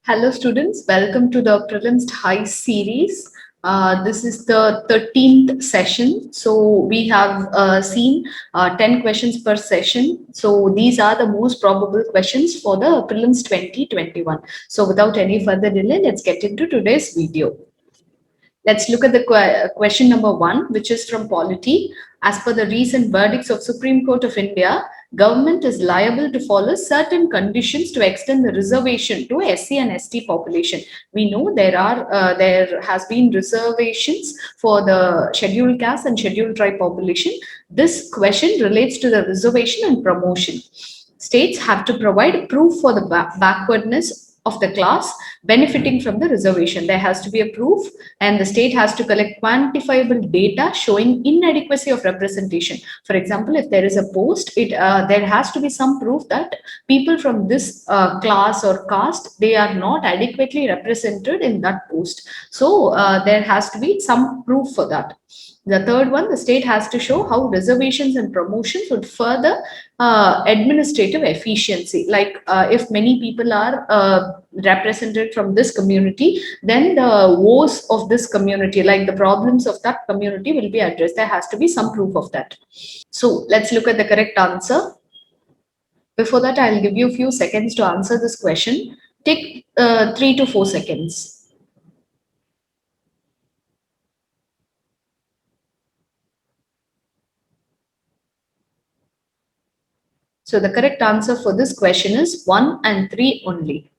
Hello students, welcome to the Prelims High series. This is the 13th session. So we have seen 10 questions per session. So these are the most probable questions for the Prelims 2021. So without any further delay, let's get into today's video. Let's look at the question number 1, which is from Polity. As per the recent verdicts of Supreme Court of India, government is liable to follow certain conditions to extend the reservation to SC and ST population. We know there has been reservations for the scheduled caste and scheduled tribe population. This question relates to the reservation and promotion. States have to provide proof for the backwardness of the class benefiting from the reservation. There has to be a proof, and the state has to collect quantifiable data showing inadequacy of representation. For example, if there is a post, there has to be some proof that people from this class or caste, they are not adequately represented in that post. So there has to be some proof for that. The third one, the state has to show how reservations and promotions would further administrative efficiency. Like if many people are represented from this community, then the woes of this community, like the problems of that community, will be addressed. There has to be some proof of that. So let's look at the correct answer. Before that, I'll give you a few seconds to answer this question. Take 3 to 4 seconds. So the correct answer for this question is 1 and 3 only.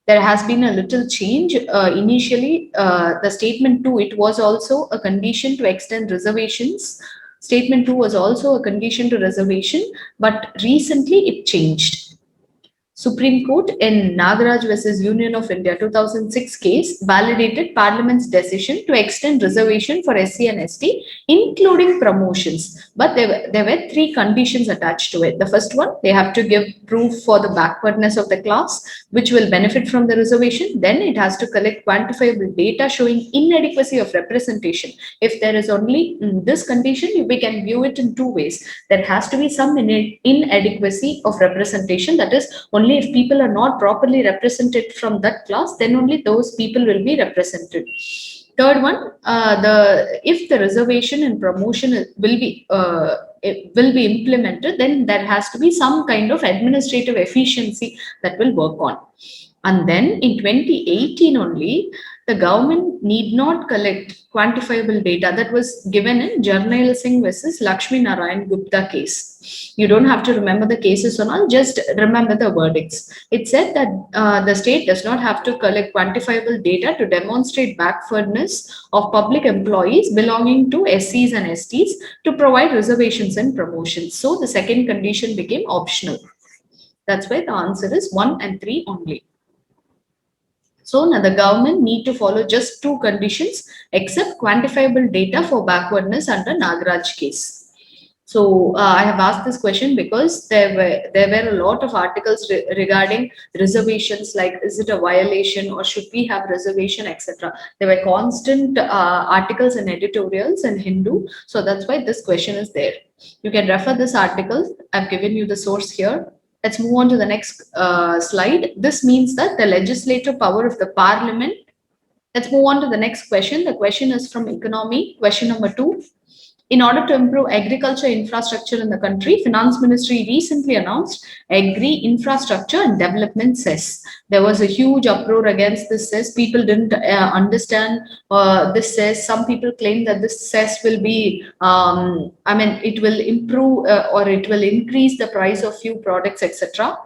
There has been a little change. Initially, the statement 2, it was also a condition to extend reservations. Statement 2 was also a condition to reservation, but recently it changed. Supreme Court in Nagaraj versus Union of India 2006 case validated Parliament's decision to extend reservation for SC and ST, including promotions. But there were 3 conditions attached to it. The first one, they have to give proof for the backwardness of the class, which will benefit from the reservation. Then it has to collect quantifiable data showing inadequacy of representation. If there is only this condition, we can view it in 2 ways. There has to be some inadequacy of representation, that is, only if people are not properly represented from that class, then only those people will be represented. Third one, if the reservation and promotion will be implemented, then there has to be some kind of administrative efficiency that will work on. And then in 2018 only, the government need not collect quantifiable data. That was given in Jarnail Singh versus Lakshmi Narayan Gupta case. You don't have to remember the cases or not, just remember the verdicts. It said that the state does not have to collect quantifiable data to demonstrate backwardness of public employees belonging to SCs and STs to provide reservations and promotions. So the second condition became optional. That's why the answer is 1 and 3 only. So now the government need to follow just 2 conditions except quantifiable data for backwardness under Nagaraj case. So I have asked this question because there were a lot of articles regarding reservations, like is it a violation or should we have reservation, etc. There were constant articles and editorials in Hindu. So that's why this question is there. You can refer this article. I've given you the source here. Let's move on to the next slide. This means that the legislative power of the parliament. Let's move on to the next question. The question is from economy. Question number 2. In order to improve agriculture infrastructure in the country, Finance Ministry recently announced Agri Infrastructure and Development Cess. There was a huge uproar against this cess. People didn't understand this cess. Some people claim that this cess will be, it will improve or it will increase the price of few products, etc.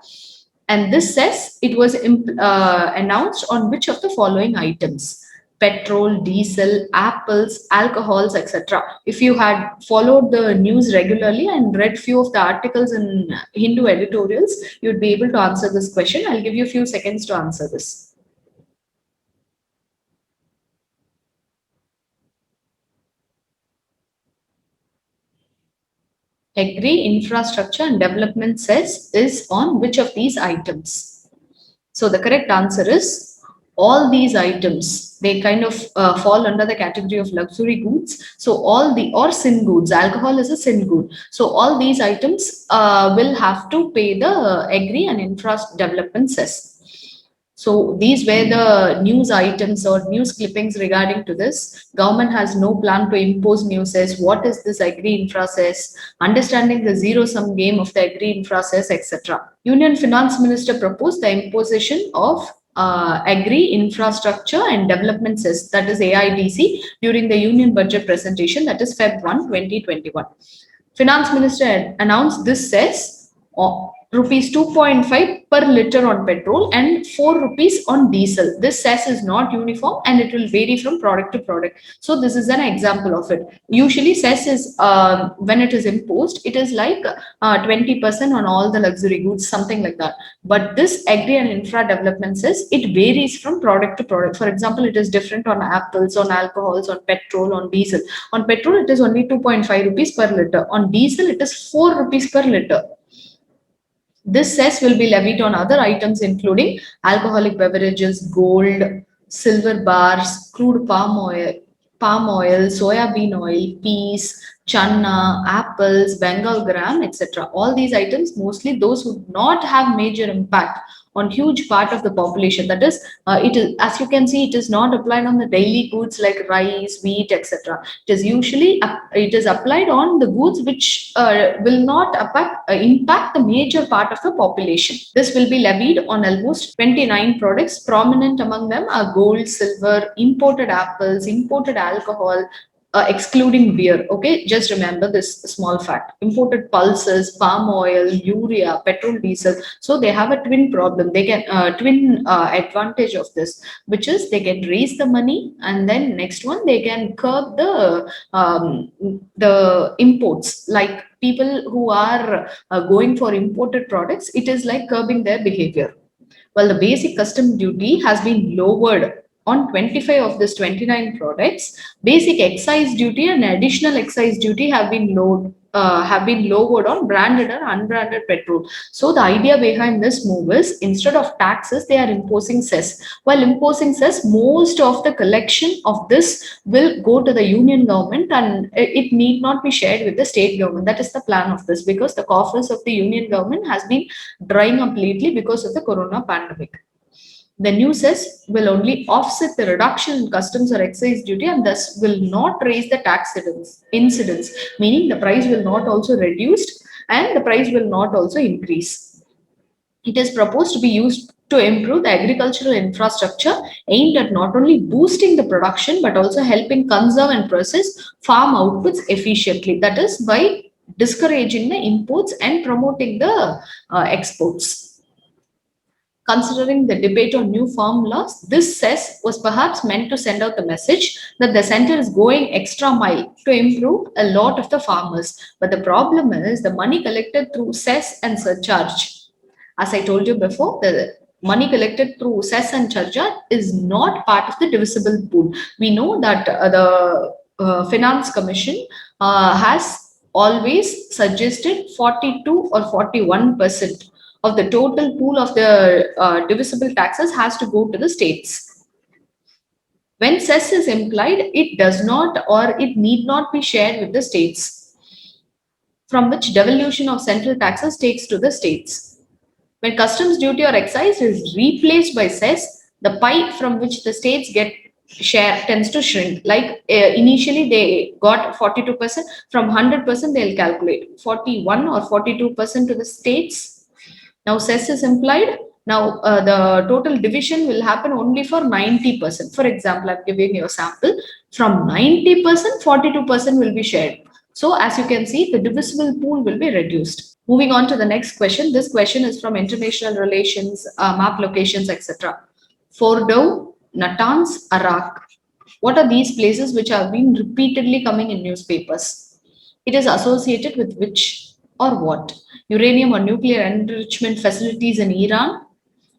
And this cess, it was announced on which of the following items? Petrol, diesel, apples, alcohols, etc. If you had followed the news regularly and read few of the articles in Hindu editorials, you'd be able to answer this question. I'll give you a few seconds to answer this. Agri Infrastructure and Development Cess is on which of these items? So the correct answer is all these items. They kind of fall under the category of luxury goods. So or sin goods. Alcohol is a sin good. So all these items will have to pay the Agri and Infra Development Cess. So these were the news items or news clippings regarding to this. Government has no plan to impose new cess. What is this agri-infra cess? Understanding the zero-sum game of the agri-infra cess, etc. Union Finance Minister proposed the imposition of Agri Infrastructure and Development Cess, that is AIDC, during the Union Budget presentation, that is Feb 1, 2021. Finance Minister had announced this cess rupees 2.5 per liter on petrol and 4 rupees on diesel. This cess is not uniform and it will vary from product to product. So this is an example of it. Usually cess is, when it is imposed, it is like 20% on all the luxury goods, something like that. But this agri and infra development cess, it varies from product to product. For example, it is different on apples, on alcohols, on petrol, on diesel. On petrol, it is only 2.5 rupees per liter. On diesel, it is 4 rupees per liter. This cess will be levied on other items including alcoholic beverages, gold, silver bars, crude palm oil, soya bean oil, peas, channa, apples, Bengal gram, etc. All these items, mostly those who do not have major impact on huge part of the population. That is, it is, as you can see, it is not applied on the daily goods like rice, wheat, etc. It is usually it is applied on the goods which will not impact the major part of the population. This will be levied on almost 29 products. Prominent among them are gold, silver, imported apples, imported alcohol, excluding beer. Okay, just remember this small fact. Imported pulses, palm oil, urea, petrol, diesel. So they have a twin problem. They get twin advantage of this, which is they can raise the money, and then next one they can curb the imports. Like people who are going for imported products, it is like curbing their behavior. Well, the basic custom duty has been lowered on 25 of this 29 products. Basic excise duty and additional excise duty have been lowered on branded and unbranded petrol. So the idea behind this move is, instead of taxes, they are imposing cess. While imposing cess, most of the collection of this will go to the union government and it need not be shared with the state government. That is the plan of this, because the coffers of the union government has been drying up lately because of the corona pandemic. The new cess will only offset the reduction in customs or excise duty and thus will not raise the tax incidence, meaning the price will not also reduce and the price will not also increase. It is proposed to be used to improve the agricultural infrastructure, aimed at not only boosting the production but also helping conserve and process farm outputs efficiently. That is by discouraging the imports and promoting the exports. Considering the debate on new farm laws, this cess was perhaps meant to send out the message that the center is going extra mile to improve a lot of the farmers. But the problem is the money collected through cess and surcharge. As I told you before, the money collected through cess and surcharge is not part of the divisible pool. We know that the Finance Commission has always suggested 42 or 41% of the total pool of the divisible taxes has to go to the states. When cess is implied, it does not or it need not be shared with the states, from which devolution of central taxes takes to the states. When customs duty or excise is replaced by cess, the pie from which the states get share tends to shrink. Like initially they got 42%, from 100% they'll calculate 41 or 42% to the states. Now cess is implied. Now the total division will happen only for 90%. For example, I'm giving you a sample. From 90%, 42% will be shared. So as you can see, the divisible pool will be reduced. Moving on to the next question. This question is from international relations, map locations, etc. Fordow, Natanz, Arak. What are these places which have been repeatedly coming in newspapers? It is associated with which or what? Uranium or nuclear enrichment facilities in Iran?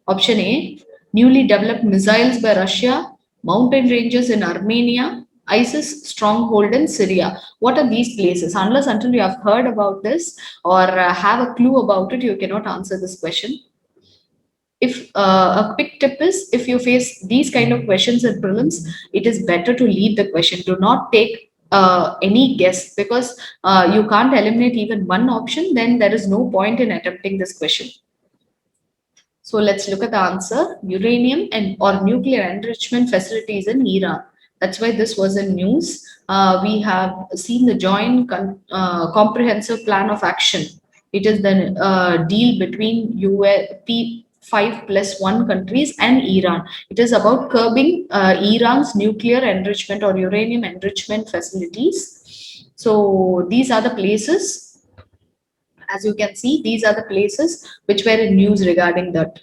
Option A, newly developed missiles by Russia, mountain ranges in Armenia, ISIS stronghold in Syria. What are these places? Unless until you have heard about this or have a clue about it, you cannot answer this question. If a quick tip is, if you face these kind of questions in prelims, it is better to leave the question. Do not take any guess, because you can't eliminate even one option, then there is no point in attempting this question. So let's look at the answer. Uranium and or nuclear enrichment facilities in Iran. That's why this was in news. We have seen the joint comprehensive plan of action. It is the deal between P5+1 countries and Iran. It is about curbing Iran's nuclear enrichment or uranium enrichment facilities. So these are the places. As you can see, these are the places which were in news regarding that.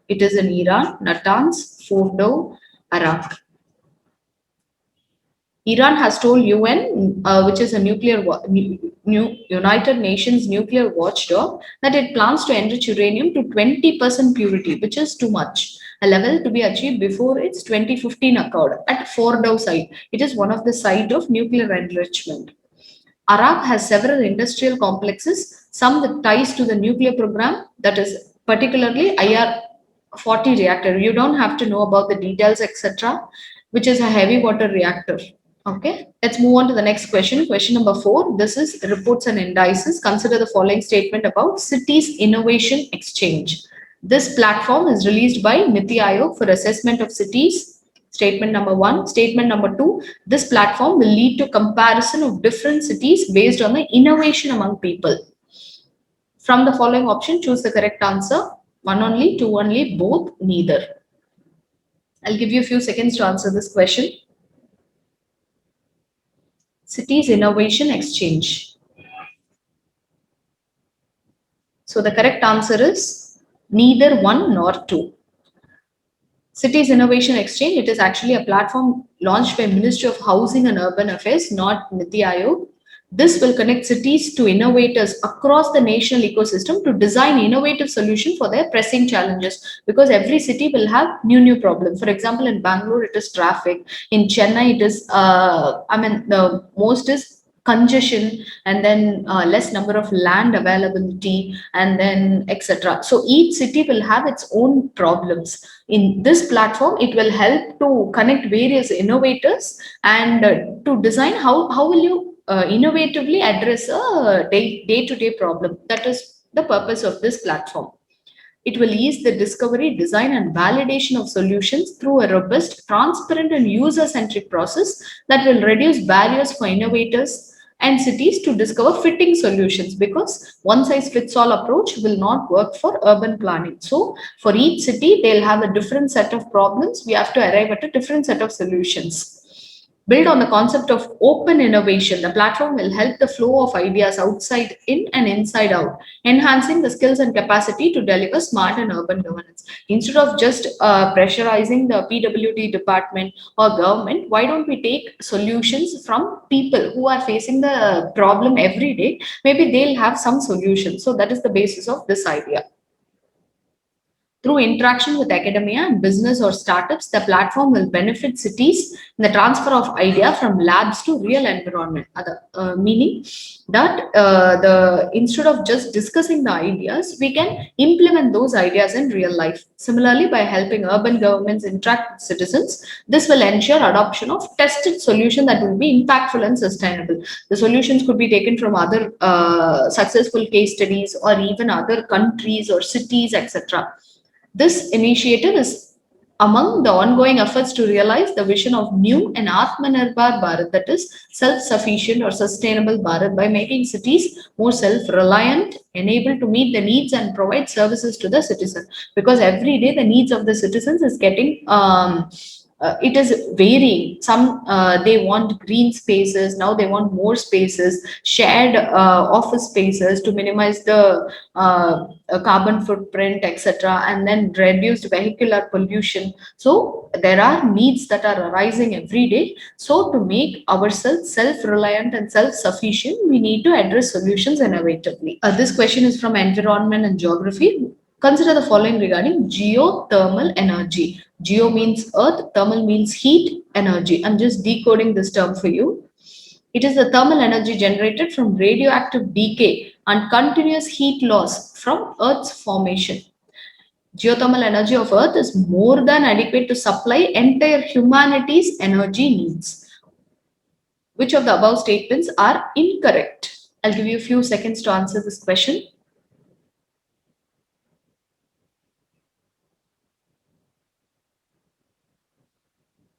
It is in Iran, Natanz, Fordow, Arak. Iran has told UN, which is a United Nations nuclear watchdog, that it plans to enrich uranium to 20% purity, which is too much. A level to be achieved before its 2015 accord at Fordow site. It is one of the site of nuclear enrichment. Arak has several industrial complexes, some with ties to the nuclear program, that is particularly IR-40 reactor. You don't have to know about the details, etc., which is a heavy water reactor. Okay, let's move on to the next question. Question number 4. This is reports and indices. Consider the following statement about Cities Innovation Exchange. This platform is released by Niti Aayog for assessment of cities. Statement number 1. Statement number 2. This platform will lead to comparison of different cities based on the innovation among people. From the following option, choose the correct answer. 1 only, 2 only, both, neither. I'll give you a few seconds to answer this question. Cities Innovation Exchange. So the correct answer is neither 1 nor 2. Cities Innovation Exchange, it is actually a platform launched by Ministry of Housing and Urban Affairs, not Niti Aayog. This will connect cities to innovators across the national ecosystem to design innovative solutions for their pressing challenges, because every city will have new problem. For example, in Bangalore, it is traffic. In Chennai, it is, the most is congestion, and then less number of land availability, and then etc. So each city will have its own problems. In this platform, it will help to connect various innovators and to design how will you innovatively address a day-to-day problem. That is the purpose of this platform. It will ease the discovery, design, and validation of solutions through a robust, transparent, and user-centric process that will reduce barriers for innovators and cities to discover fitting solutions, because one size fits all approach will not work for urban planning. So for each city, they'll have a different set of problems. We have to arrive at a different set of solutions. Built on the concept of open innovation, the platform will help the flow of ideas outside in and inside out, enhancing the skills and capacity to deliver smart and urban governance. Instead of just pressurizing the PWD department or government, why don't we take solutions from people who are facing the problem every day? Maybe they'll have some solutions. So that is the basis of this idea. Through interaction with academia and business or startups, the platform will benefit cities in the transfer of idea from labs to real environment. Meaning that instead of just discussing the ideas, we can implement those ideas in real life. Similarly, by helping urban governments interact with citizens, this will ensure adoption of tested solution that will be impactful and sustainable. The solutions could be taken from other successful case studies or even other countries or cities, etc. This initiative is among the ongoing efforts to realize the vision of new and Atmanirbhar Bharat, that is self-sufficient or sustainable Bharat, by making cities more self-reliant, enabled to meet the needs and provide services to the citizen. Because every day the needs of the citizens is getting it is varying. Some they want green spaces, now they want more spaces, shared office spaces to minimize the carbon footprint, etc., and then reduced vehicular pollution. So there are needs that are arising every day. So to make ourselves self-reliant and self-sufficient, we need to address solutions innovatively. This question is from Environment and Geography. Consider the following regarding geothermal energy. Geo means earth, thermal means heat, energy. I'm just decoding this term for you. It is the thermal energy generated from radioactive decay and continuous heat loss from Earth's formation. Geothermal energy of Earth is more than adequate to supply entire humanity's energy needs. Which of the above statements are incorrect? I'll give you a few seconds to answer this question.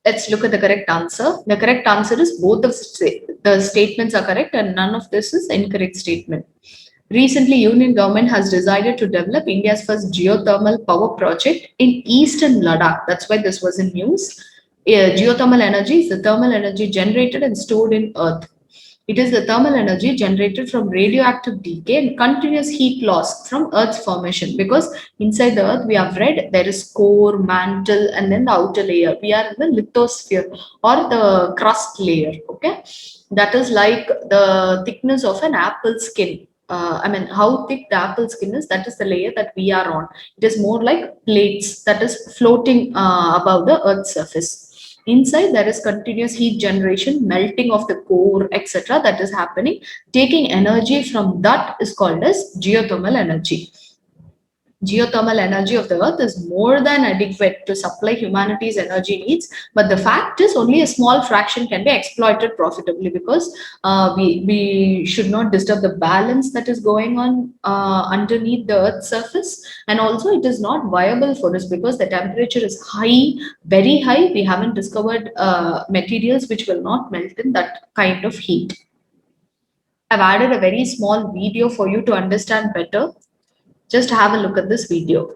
Let's look at the correct answer. The correct answer is both of the statements are correct and none of this is incorrect statement. Recently, Union government has decided to develop India's first geothermal power project in eastern Ladakh. That's why this was in news. Geothermal energy is the thermal energy generated and stored in earth. It is the thermal energy generated from radioactive decay and continuous heat loss from Earth's formation. Because inside the Earth, we have read there is core, mantle, and then the outer layer. We are in the lithosphere or the crust layer. Okay, that is like the thickness of an apple skin. I mean, how thick the apple skin is, that is the layer that we are on. It is more like plates that is floating above the Earth's surface. Inside, there is continuous heat generation, melting of the core, etc. that is happening. Taking energy from that is called as geothermal energy. Geothermal energy of the earth is more than adequate to supply humanity's energy needs, but the fact is only a small fraction can be exploited profitably because we should not disturb the balance that is going on underneath the earth's surface, and also it is not viable for us because the temperature is high, very high. We haven't discovered materials which will not melt in that kind of heat. I've added a very small video for you to understand better. Just have a look at this video.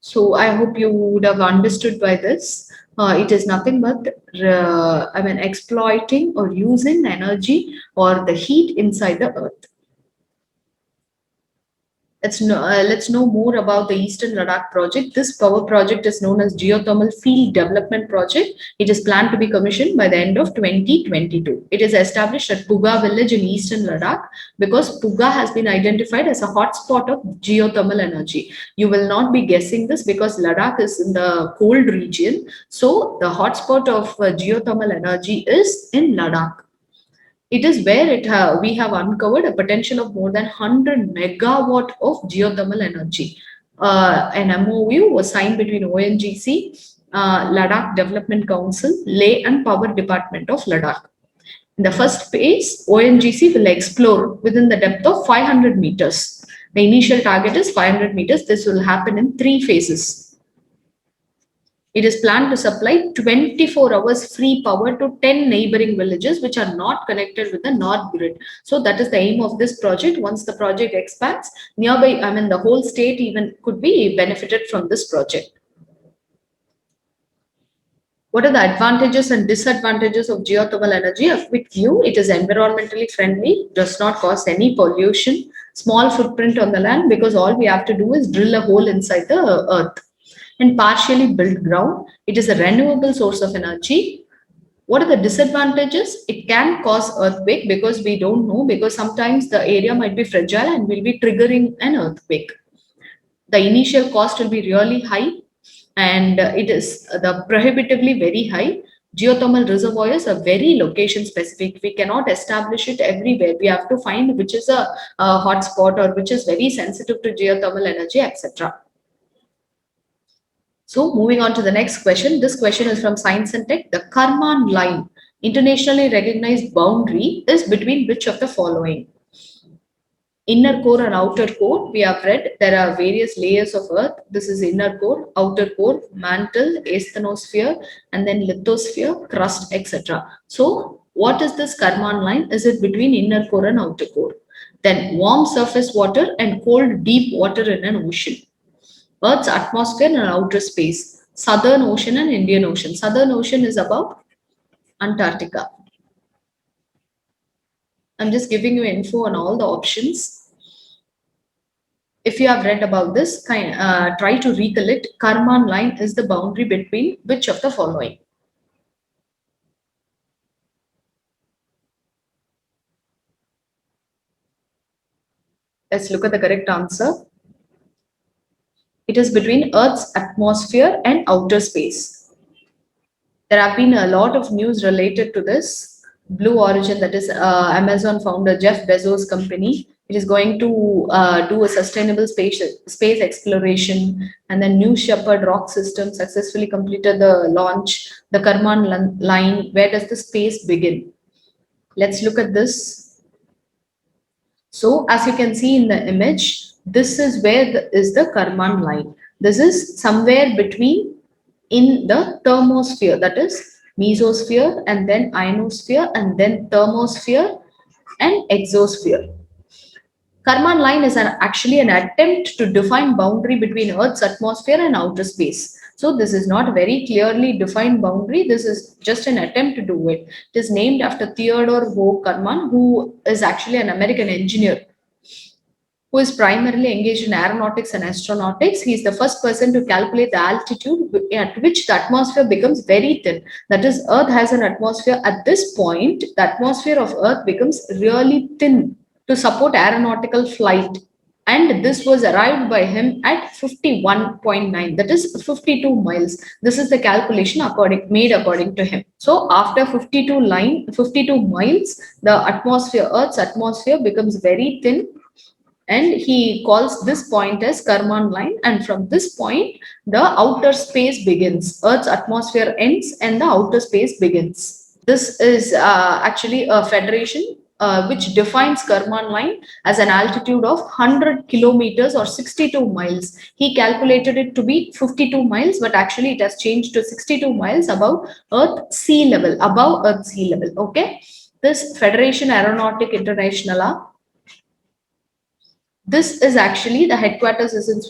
So I hope you would have understood by this. It is nothing but, I mean, exploiting or using energy or the heat inside the earth. Let's know more about the Eastern Ladakh project. This power project is known as Geothermal Field Development Project. It is planned to be commissioned by the end of 2022. It is established at Puga village in Eastern Ladakh because Puga has been identified as a hotspot of geothermal energy. You will not be guessing this because Ladakh is in the cold region. So the hotspot of geothermal energy is in Ladakh. It is where we have uncovered a potential of more than 100 megawatt of geothermal energy. An MOU was signed between ONGC, Ladakh Development Council, Leh and Power Department of Ladakh. In the first phase, ONGC will explore within the depth of 500 meters. The initial target is 500 meters. This will happen in 3 phases. It is planned to supply 24 hours free power to 10 neighboring villages which are not connected with the North grid. So that is the aim of this project. Once the project expands, nearby, I mean, the whole state even could be benefited from this project. What are the advantages and disadvantages of geothermal energy? A quick view: it is environmentally friendly, does not cause any pollution, small footprint on the land because all we have to do is drill a hole inside the earth, and partially built ground. It is a renewable source of energy. What are the disadvantages? It can cause earthquake because we don't know, because sometimes the area might be fragile and will be triggering an earthquake. The initial cost will be really high, and it is the prohibitively very high. Geothermal reservoirs are very location specific. We cannot establish it everywhere. We have to find which is a hot spot or which is very sensitive to geothermal energy, etc. So moving on to the next question. This question is from Science and Tech. The Karman line, internationally recognized boundary, is between which of the following? Inner core and outer core. We have read there are various layers of earth. This is inner core, outer core, mantle, asthenosphere, and then lithosphere, crust, etc. So what is this Karman line? Is it between inner core and outer core? Then warm surface water and cold deep water in an ocean. Earth's atmosphere and outer space. Southern Ocean and Indian Ocean. Southern Ocean is about Antarctica. I'm just giving you info on all the options. If you have read about this, try to recollect. Karman line is the boundary between which of the following? Let's look at the correct answer. It is between Earth's atmosphere and outer space. There have been a lot of news related to this. Blue Origin, that is Amazon founder Jeff Bezos' company, it is going to do a sustainable space exploration. And then New Shepard rock system successfully completed the launch. The Karman line, where does the space begin? Let's look at this. So as you can see in the image, this is where is the Karman line. This is somewhere between in the thermosphere, that is mesosphere and then ionosphere and then thermosphere and exosphere. Karman line is actually an attempt to define boundary between Earth's atmosphere and outer space. So this is not a very clearly defined boundary. This is just an attempt to do it. It is named after Theodore Hoag Karman, who is actually an American engineer who is primarily engaged in aeronautics and astronautics. He is the first person to calculate the altitude at which the atmosphere becomes very thin. That is, Earth has an atmosphere at this point, the atmosphere of Earth becomes really thin to support aeronautical flight. And this was arrived by him at 51.9, that is 52 miles. This is the calculation made according to him. So after 52 miles, the atmosphere, Earth's atmosphere becomes very thin, and he calls this point as Karman line, and from this point the outer space begins. Earth's atmosphere ends and the outer space begins. This is actually a federation which defines Karman line as an altitude of 100 kilometers or 62 miles. He calculated it to be 52 miles, but actually it has changed to 62 miles above Earth sea level, okay. This Federation Aeronautic Internationale, this is actually the headquarters is in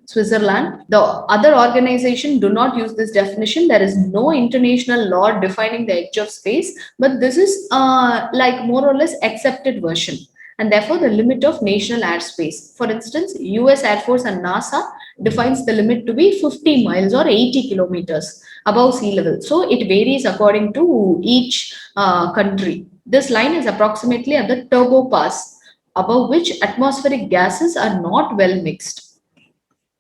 Switzerland. The other organization do not use this definition. There is no international law defining the edge of space, but this is like more or less accepted version, and therefore the limit of national airspace. For instance, US Air Force and NASA defines the limit to be 50 miles or 80 kilometers above sea level. So it varies according to each country. This line is approximately at the turbo pass, above which atmospheric gases are not well mixed,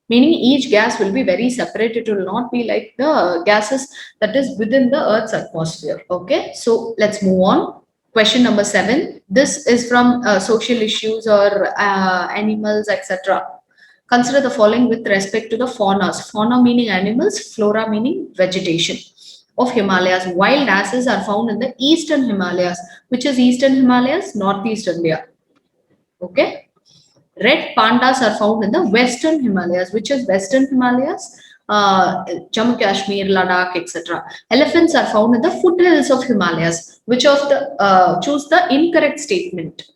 meaning each gas will be very separate. It will not be like the gases that is within the Earth's atmosphere. Okay, so let's move on. Question number 7. This is from social issues or animals, etc. Consider the following with respect to the faunas. Fauna meaning animals, flora meaning vegetation of Himalayas. Wild asses are found in the eastern Himalayas. Which is eastern Himalayas? Northeast India. Okay. Red pandas are found in the western Himalayas. Which is western Himalayas? Jammu Kashmir, Ladakh, etc. Elephants are found in the foothills of Himalayas. Which of the choose the incorrect statement?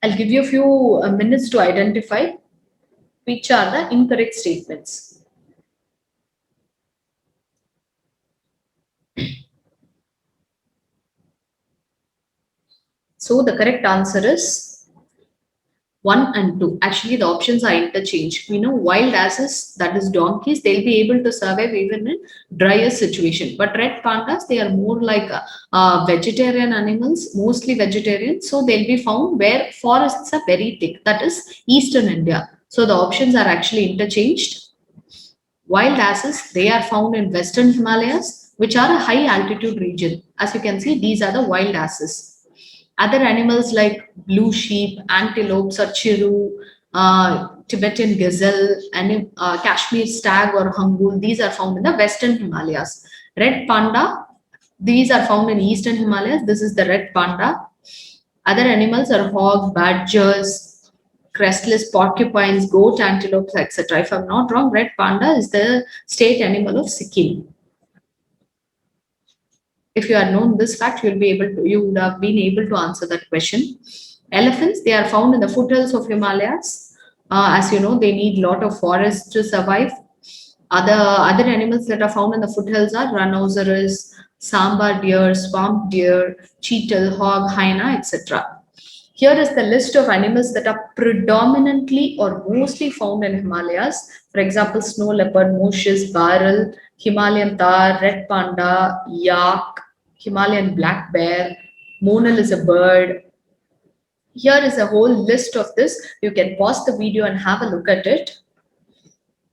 I'll give you a few minutes to identify which are the incorrect statements. So the correct answer is 1 and 2. Actually, the options are interchanged. We know wild asses, that is donkeys, they'll be able to survive even in drier situation. But red pandas, they are more like vegetarian animals, mostly vegetarian. So they'll be found where forests are very thick, that is eastern India. So the options are actually interchanged. Wild asses, they are found in western Himalayas, which are a high altitude region. As you can see, these are the wild asses. Other animals like blue sheep, antelopes or chiru, Tibetan gazelle, and Kashmir stag or hangul, these are found in the western Himalayas. Red panda, these are found in eastern Himalayas. This is the red panda. Other animals are hog, badgers, crestless porcupines, goat, antelopes, etc. If I'm not wrong, red panda is the state animal of Sikkim. If you had known this fact, you would have been able to answer that question. Elephants, they are found in the foothills of Himalayas. As you know, they need lot of forests to survive. Other animals that are found in the foothills are rhinoceros, sambar deer, swamp deer, cheetal, hog, hyena, etc. Here is the list of animals that are predominantly or mostly found in Himalayas. For example, snow leopard, moose, barrel, Himalayan tar, red panda, yak, Himalayan black bear, monal is a bird. Here is a whole list of this. You can pause the video and have a look at it.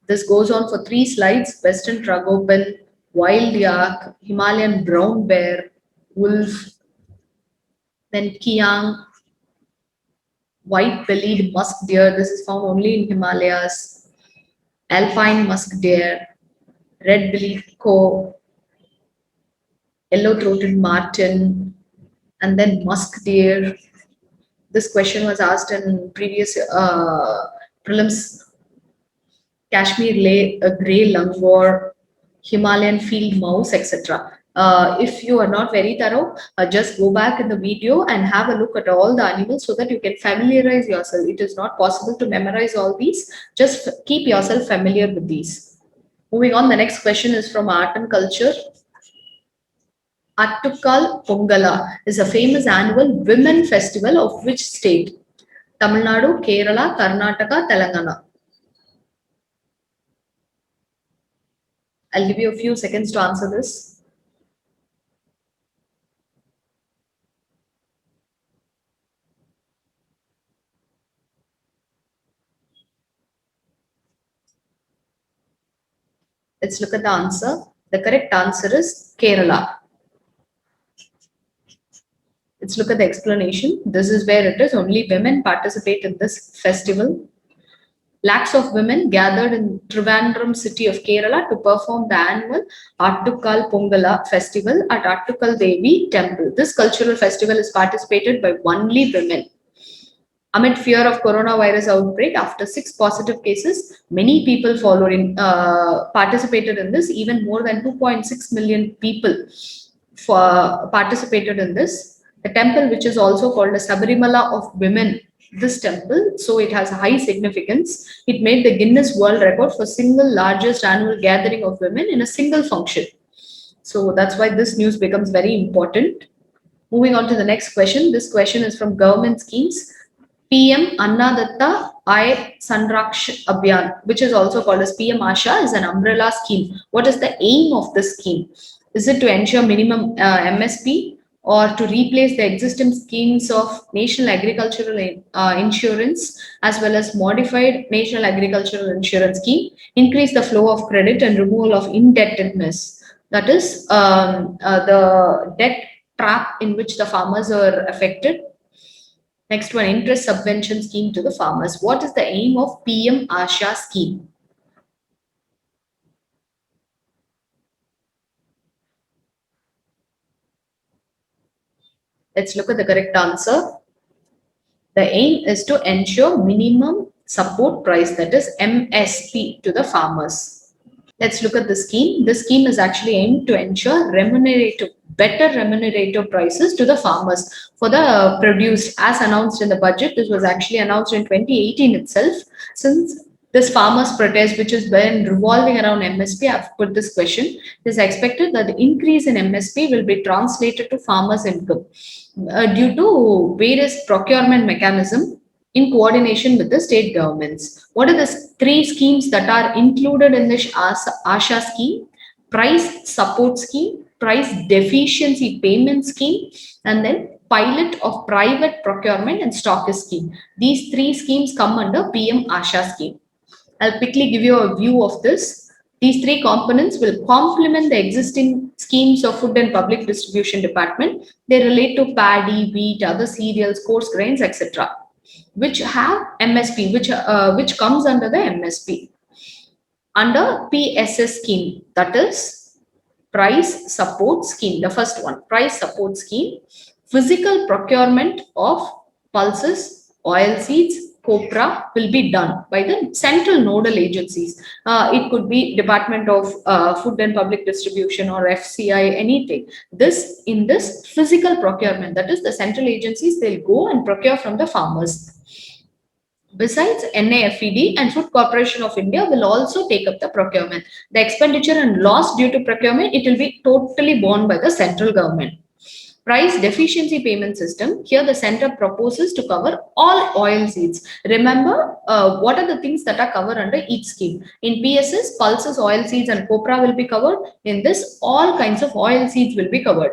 This goes on for 3 slides: Western Tragopan, wild yak, Himalayan brown bear, wolf, then Kiang, white bellied musk deer. This is found only in Himalayas. Alpine musk deer, red bellied cow, yellow throated marten, and then musk deer. This question was asked in previous prelims. Kashmir lay, a grey langur, Himalayan field mouse, etc. If you are not very thorough, just go back in the video and have a look at all the animals so that you can familiarize yourself. It is not possible to memorize all these. Just keep yourself familiar with these. Moving on, the next question is from art and culture. Attukal Pongala is a famous annual women festival of which state? Tamil Nadu, Kerala, Karnataka, Telangana. I'll give you a few seconds to answer this. Let's look at the answer. The correct answer is Kerala. Let's look at the explanation. This is where it is. Only women participate in this festival. Lakhs of women gathered in Trivandrum city of Kerala to perform the annual Attukal Pongala festival at Attukal Devi temple. This cultural festival is participated by only women. Amid fear of coronavirus outbreak, after 6 positive cases, many people participated in this. Even more than 2.6 million people participated in this. The temple, which is also called the Sabarimala of women, this temple, so it has a high significance. It made the Guinness World Record for single largest annual gathering of women in a single function. So that's why this news becomes very important. Moving on to the next question. This question is from government schemes. PM Annadatta I Sanraksh Abhiyan, which is also called as PM Asha, is an umbrella scheme. What is the aim of this scheme? Is it to ensure minimum MSP or to replace the existing schemes of National Agricultural Insurance as well as modified National Agricultural Insurance Scheme, increase the flow of credit and removal of indebtedness? That is the debt trap in which the farmers are affected. Next one, interest subvention scheme to the farmers. What is the aim of PM Asha scheme? Let's look at the correct answer. The aim is to ensure minimum support price, that is MSP, to the farmers. Let's look at the scheme. The scheme is actually aimed to ensure better remunerative prices to the farmers for the produce as announced in the budget. This was actually announced in 2018 itself. Since this farmers protest, which has been revolving around MSP, I've put this question. It is expected that the increase in MSP will be translated to farmers' income due to various procurement mechanism in coordination with the state governments. What are the 3 schemes that are included in this ASHA scheme? Price support scheme, price deficiency payment scheme, and then pilot of private procurement and stockist scheme. These 3 schemes come under PM ASHA scheme. I'll quickly give you a view of this. These 3 components will complement the existing schemes of Food and Public Distribution Department. They relate to paddy, wheat, other cereals, coarse grains, etc., which have MSP, which comes under the MSP. Under PSS scheme, that is price support scheme. The first one, price support scheme, physical procurement of pulses, oil seeds, copra will be done by the central nodal agencies. It could be Department of Food and Public Distribution or FCI, anything. In this physical procurement, that is the central agencies, they'll go and procure from the farmers. Besides, NAFED and Food Corporation of India will also take up the procurement. The expenditure and loss due to procurement, it will be totally borne by the central government. Price deficiency payment system. Here the center proposes to cover all oil seeds. Remember, what are the things that are covered under each scheme? In PSS, pulses, oil seeds and copra will be covered. In this, all kinds of oil seeds will be covered.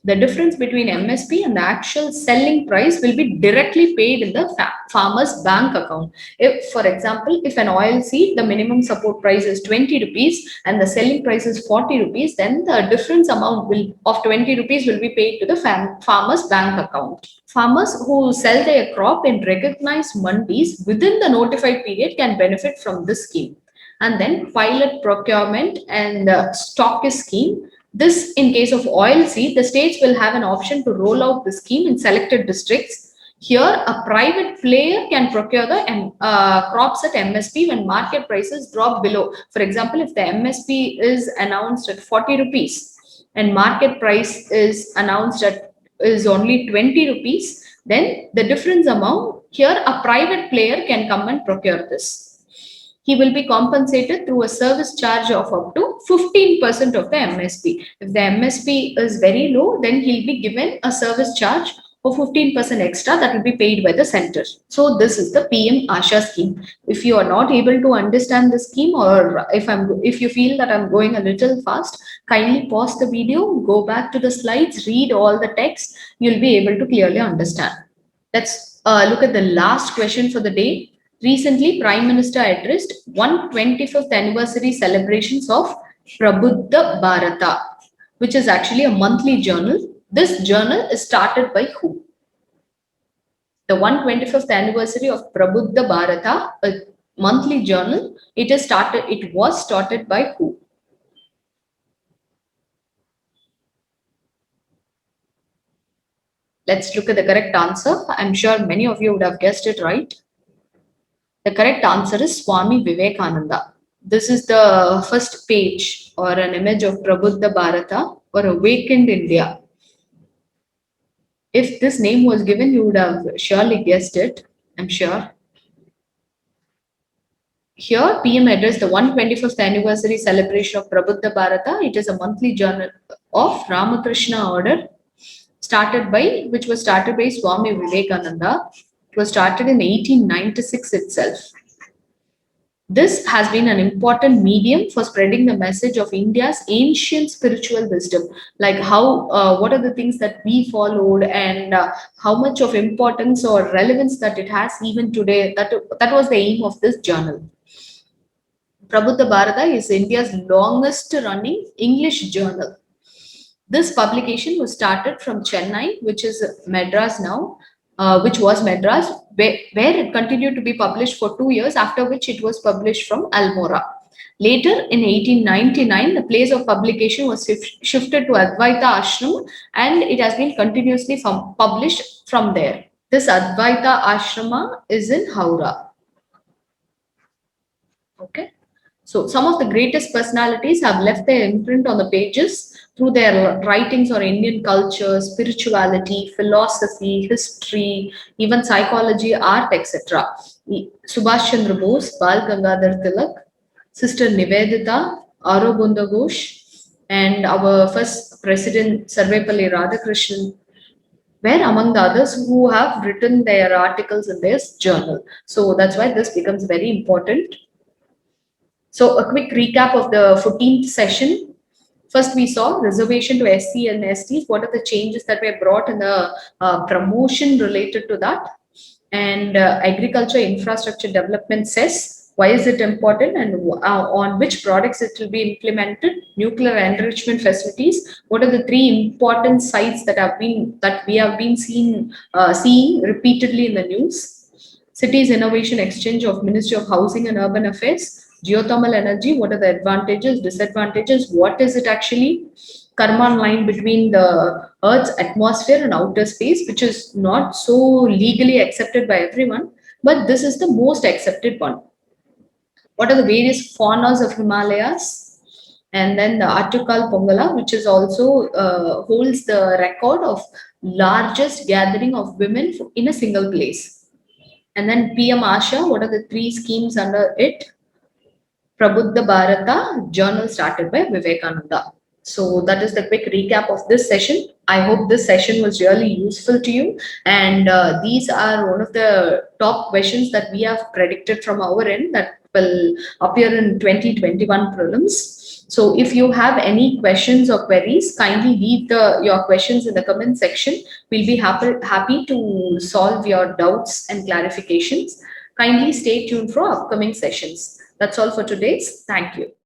The difference between MSP and the actual selling price will be directly paid in the farmer's bank account. If, for example, if an oil seed, the minimum support price is 20 rupees and the selling price is 40 rupees, then the difference amount will of 20 rupees will be paid to the farmer's bank account. Farmers who sell their crop in recognized mandis within the notified period can benefit from this scheme. And then pilot procurement and stockist scheme. This, in case of oil seed, the states will have an option to roll out the scheme in selected districts. Here, a private player can procure the crops at MSP when market prices drop below. For example, if the MSP is announced at 40 rupees and market price is announced at is only 20 rupees, then the difference amount, here a private player can come and procure this. He will be compensated through a service charge of up to 15% of the MSP. If the MSP is very low, then he'll be given a service charge of 15% extra that will be paid by the center. So this is the PM Asha scheme. If you are not able to understand the scheme, or if you feel that I'm going a little fast, kindly pause the video, go back to the slides, read all the text, you'll be able to clearly understand. Let's look at the last question for the day. Recently, Prime Minister addressed 125th anniversary celebrations of Prabuddha Bharata, which is actually a monthly journal. This journal is started by who? The 125th anniversary of Prabuddha Bharata, a monthly journal, it was started by who? Let's look at the correct answer. I'm sure many of you would have guessed it right. The correct answer is Swami Vivekananda. This is the first page or an image of Prabuddha Bharata or Awakened India. If this name was given, you would have surely guessed it, I'm sure. Here, PM addressed the 125th anniversary celebration of Prabuddha Bharata. It is a monthly journal of Ramakrishna order, which was started by Swami Vivekananda. It was started in 1896 itself. This has been an important medium for spreading the message of India's ancient spiritual wisdom, like what are the things that we followed and how much of importance or relevance that it has even today. That was the aim of this journal. Prabuddha Bharata is India's longest running English journal. This publication was started from Chennai, which is Madras now, which was Madras, where it continued to be published for 2 years, after which it was published from Almora. Later, in 1899, the place of publication was shifted to Advaita Ashram, and it has been continuously published from there. This Advaita Ashrama is in Howrah. Okay. So some of the greatest personalities have left their imprint on the pages through their writings on Indian culture, spirituality, philosophy, history, even psychology, art, etc. Subhash Chandra Bose, Bal Gangadhar Tilak, Sister Nivedita, Aurobindo Ghosh, and our first president Sarvepalli Radhakrishnan were among the others who have written their articles in this journal. So that's why this becomes very important. So a quick recap of the 14th session. First, we saw reservation to SC and STs. What are the changes that were brought in the promotion related to that? And agriculture infrastructure development cess. Why is it important and on which products it will be implemented? Nuclear enrichment facilities. What are the 3 important sites that we have been seeing repeatedly in the news? Cities Innovation Exchange of Ministry of Housing and Urban Affairs. Geothermal energy, what are the advantages, disadvantages, what is it actually? Karman line between the Earth's atmosphere and outer space, which is not so legally accepted by everyone, but this is the most accepted one. What are the various faunas of Himalayas? And then the Atukal Pongala, which is also holds the record of largest gathering of women in a single place. And then PM Asha, what are the 3 schemes under it? Prabuddha Bharata, journal started by Vivekananda. So that is the quick recap of this session. I hope this session was really useful to you. And these are one of the top questions that we have predicted from our end that will appear in 2021 prelims. So if you have any questions or queries, kindly leave your questions in the comment section. We'll be happy to solve your doubts and clarifications. Kindly stay tuned for upcoming sessions. That's all for today. Thank you.